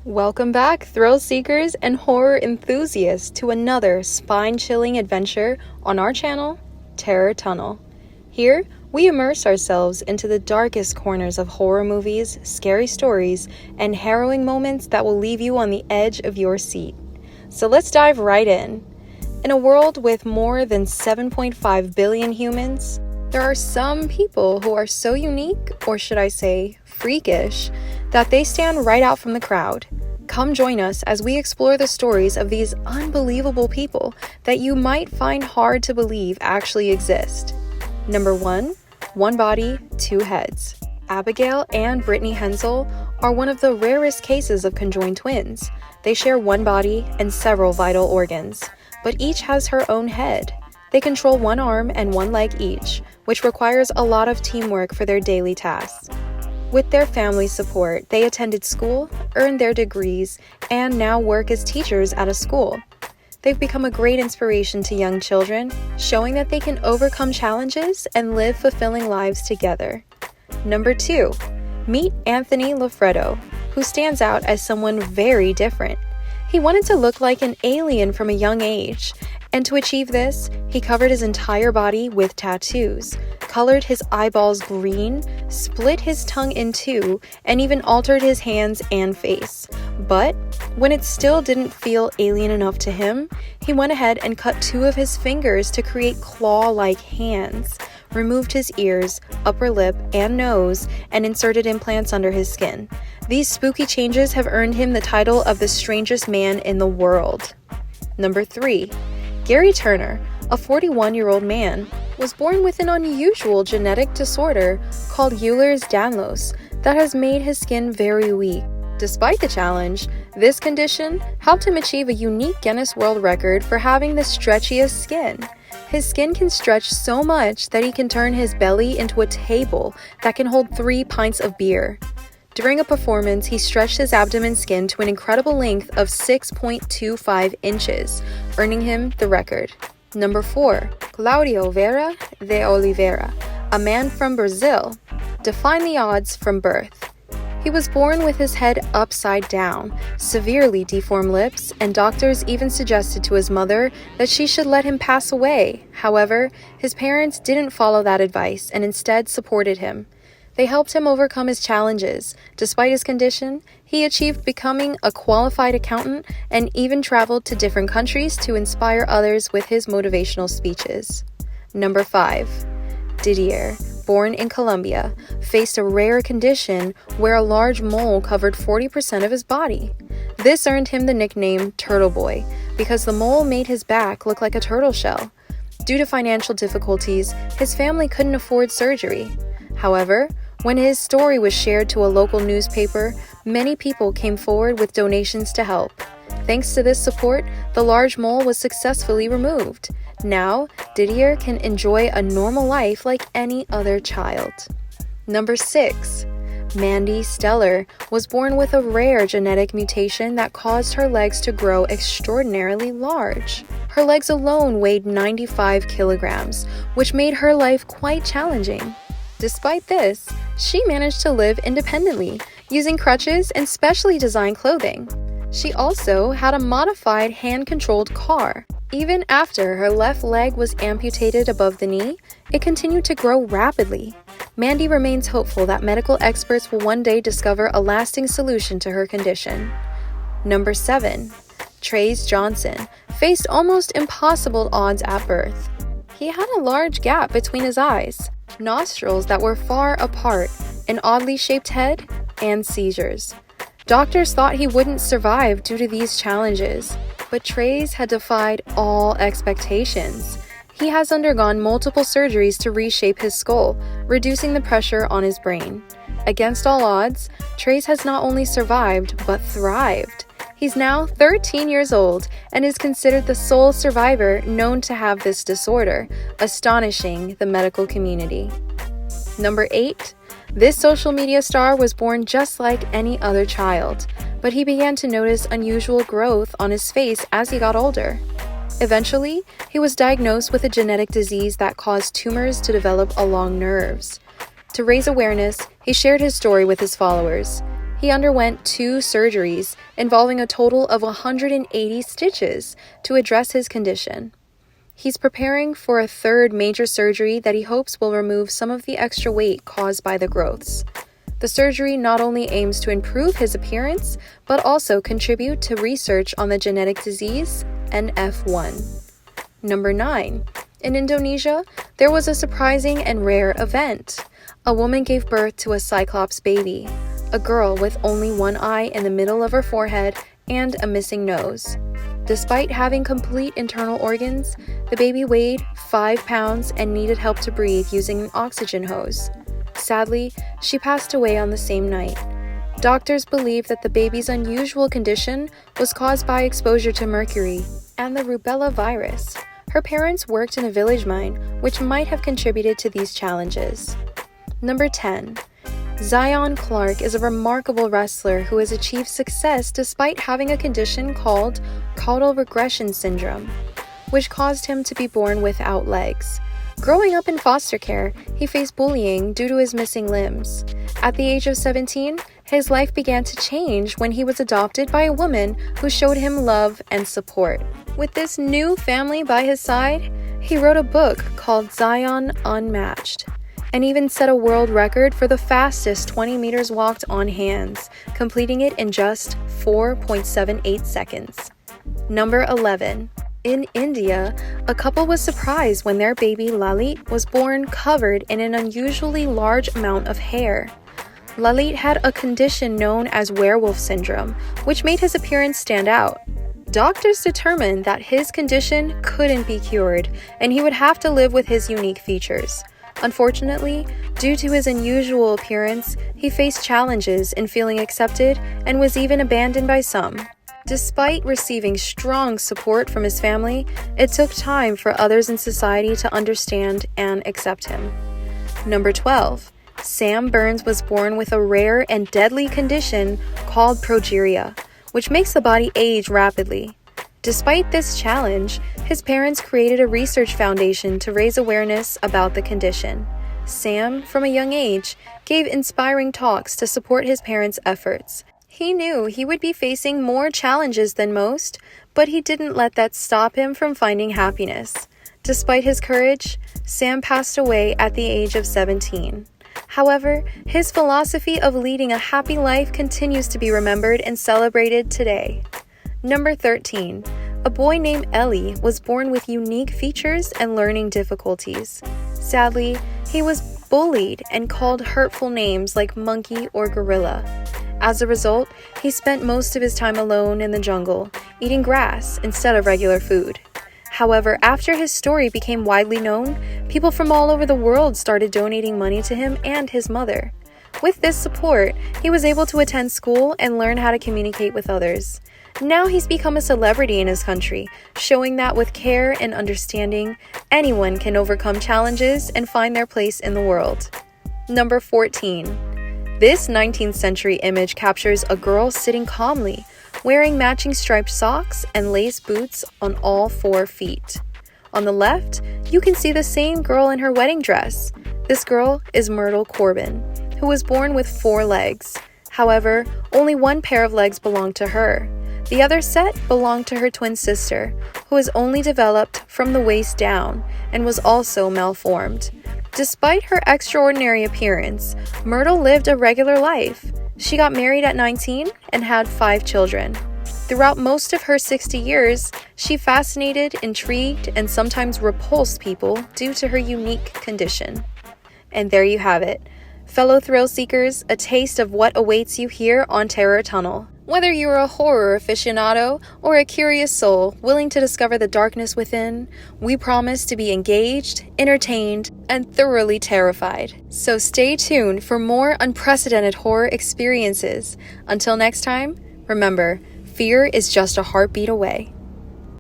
Welcome back, thrill seekers and horror enthusiasts, to another spine-chilling adventure on our channel, Terror Tunnel. Here, we immerse ourselves into the darkest corners of horror movies, scary stories, and harrowing moments that will leave you on the edge of your seat. So let's dive right in. In a world with more than 7.5 billion humans, there are some people who are so unique, or should I say, freakish, that they stand right out from the crowd. Come join us as we explore the stories of these unbelievable people that you might find hard to believe actually exist. Number 1, one body, two heads. Abigail and Brittany Hensel are one of the rarest cases of conjoined twins. They share one body and several vital organs, but each has her own head. They control one arm and one leg each, which requires a lot of teamwork for their daily tasks. With their family support, they attended school, earned their degrees, and now work as teachers at a school. They've become a great inspiration to young children, showing that they can overcome challenges and live fulfilling lives together. Number 2, meet Anthony Loffredo, who stands out as someone very different. He wanted to look like an alien from a young age, and to achieve this, he covered his entire body with tattoos, colored his eyeballs green, split his tongue in two, and even altered his hands and face. But when it still didn't feel alien enough to him, he went ahead and cut 2 of his fingers to create claw-like hands, removed his ears, upper lip, and nose, and inserted implants under his skin. These spooky changes have earned him the title of the strangest man in the world. Number 3. Gary Turner, a 41-year-old man, was born with an unusual genetic disorder called Ehlers-Danlos that has made his skin very weak. Despite the challenge, this condition helped him achieve a unique Guinness World Record for having the stretchiest skin. His skin can stretch so much that he can turn his belly into a table that can hold 3 pints of beer. During a performance, he stretched his abdomen skin to an incredible length of 6.25 inches, earning him the record. Number 4, Claudio Vera de Oliveira, a man from Brazil, defied the odds from birth. He was born with his head upside down, severely deformed lips, and doctors even suggested to his mother that she should let him pass away. However, his parents didn't follow that advice and instead supported him. They helped him overcome his challenges. Despite his condition, he achieved becoming a qualified accountant and even traveled to different countries to inspire others with his motivational speeches. Number 5. Didier, born in Colombia, faced a rare condition where a large mole covered 40% of his body. This earned him the nickname Turtle Boy because the mole made his back look like a turtle shell. Due to financial difficulties, his family couldn't afford surgery. However, when his story was shared to a local newspaper, many people came forward with donations to help. Thanks to this support, the large mole was successfully removed. Now, Didier can enjoy a normal life like any other child. Number 6. Mandy Stellar was born with a rare genetic mutation that caused her legs to grow extraordinarily large. Her legs alone weighed 95 kilograms, which made her life quite challenging. Despite this, she managed to live independently, using crutches and specially designed clothing. She also had a modified hand-controlled car. Even after her left leg was amputated above the knee, it continued to grow rapidly. Mandy remains hopeful that medical experts will one day discover a lasting solution to her condition. Number 7. Trace Johnson faced almost impossible odds at birth. He had a large gap between his eyes, nostrils that were far apart, an oddly shaped head, and seizures. Doctors thought he wouldn't survive due to these challenges, but Trace had defied all expectations. He has undergone multiple surgeries to reshape his skull, reducing the pressure on his brain. Against all odds, Trace has not only survived, but thrived. He's now 13 years old and is considered the sole survivor known to have this disorder, astonishing the medical community. Number 8. This social media star was born just like any other child, but he began to notice unusual growth on his face as he got older. Eventually, he was diagnosed with a genetic disease that caused tumors to develop along nerves. To raise awareness, he shared his story with his followers. He underwent 2 surgeries involving a total of 180 stitches to address his condition. He's preparing for a 3rd major surgery that he hopes will remove some of the extra weight caused by the growths. The surgery not only aims to improve his appearance, but also contribute to research on the genetic disease NF1. Number 9. In Indonesia, there was a surprising and rare event. A woman gave birth to a cyclops baby, a girl with only one eye in the middle of her forehead and a missing nose. Despite having complete internal organs, the baby weighed 5 pounds and needed help to breathe using an oxygen hose. Sadly, she passed away on the same night. Doctors believe that the baby's unusual condition was caused by exposure to mercury and the rubella virus. Her parents worked in a village mine, which might have contributed to these challenges. Number 10. Zion Clark is a remarkable wrestler who has achieved success despite having a condition called caudal regression syndrome, which caused him to be born without legs. Growing up in foster care, he faced bullying due to his missing limbs. At the age of 17, his life began to change when he was adopted by a woman who showed him love and support. With this new family by his side, he wrote a book called Zion Unmatched, and even set a world record for the fastest 20 meters walked on hands, completing it in just 4.78 seconds. Number 11. In India, a couple was surprised when their baby Lalit was born covered in an unusually large amount of hair. Lalit had a condition known as werewolf syndrome, which made his appearance stand out. Doctors determined that his condition couldn't be cured, and he would have to live with his unique features. Unfortunately, due to his unusual appearance, he faced challenges in feeling accepted and was even abandoned by some. Despite receiving strong support from his family, it took time for others in society to understand and accept him. Number 12. Sam Burns was born with a rare and deadly condition called progeria, which makes the body age rapidly. Despite this challenge, his parents created a research foundation to raise awareness about the condition. Sam, from a young age, gave inspiring talks to support his parents' efforts. He knew he would be facing more challenges than most, but he didn't let that stop him from finding happiness. Despite his courage, Sam passed away at the age of 17. However, his philosophy of leading a happy life continues to be remembered and celebrated today. Number 13. A boy named Ellie was born with unique features and learning difficulties. Sadly, he was bullied and called hurtful names like monkey or gorilla. As a result, he spent most of his time alone in the jungle, eating grass instead of regular food. However, after his story became widely known, people from all over the world started donating money to him and his mother. With this support, he was able to attend school and learn how to communicate with others. Now he's become a celebrity in his country, showing that with care and understanding, anyone can overcome challenges and find their place in the world. Number 14. This 19th century image captures a girl sitting calmly, wearing matching striped socks and lace boots on all 4 feet. On the left, you can see the same girl in her wedding dress. This girl is Myrtle Corbin, who was born with 4 legs. However, only one pair of legs belonged to her. The other set belonged to her twin sister, who was only developed from the waist down and was also malformed. Despite her extraordinary appearance, Myrtle lived a regular life. She got married at 19 and had 5 children. Throughout most of her 60 years, she fascinated, intrigued, and sometimes repulsed people due to her unique condition. And there you have it. Fellow thrill seekers, a taste of what awaits you here on Terror Tunnel. Whether you're a horror aficionado or a curious soul willing to discover the darkness within, we promise to be engaged, entertained, and thoroughly terrified. So stay tuned for more unprecedented horror experiences. Until next time, remember, fear is just a heartbeat away.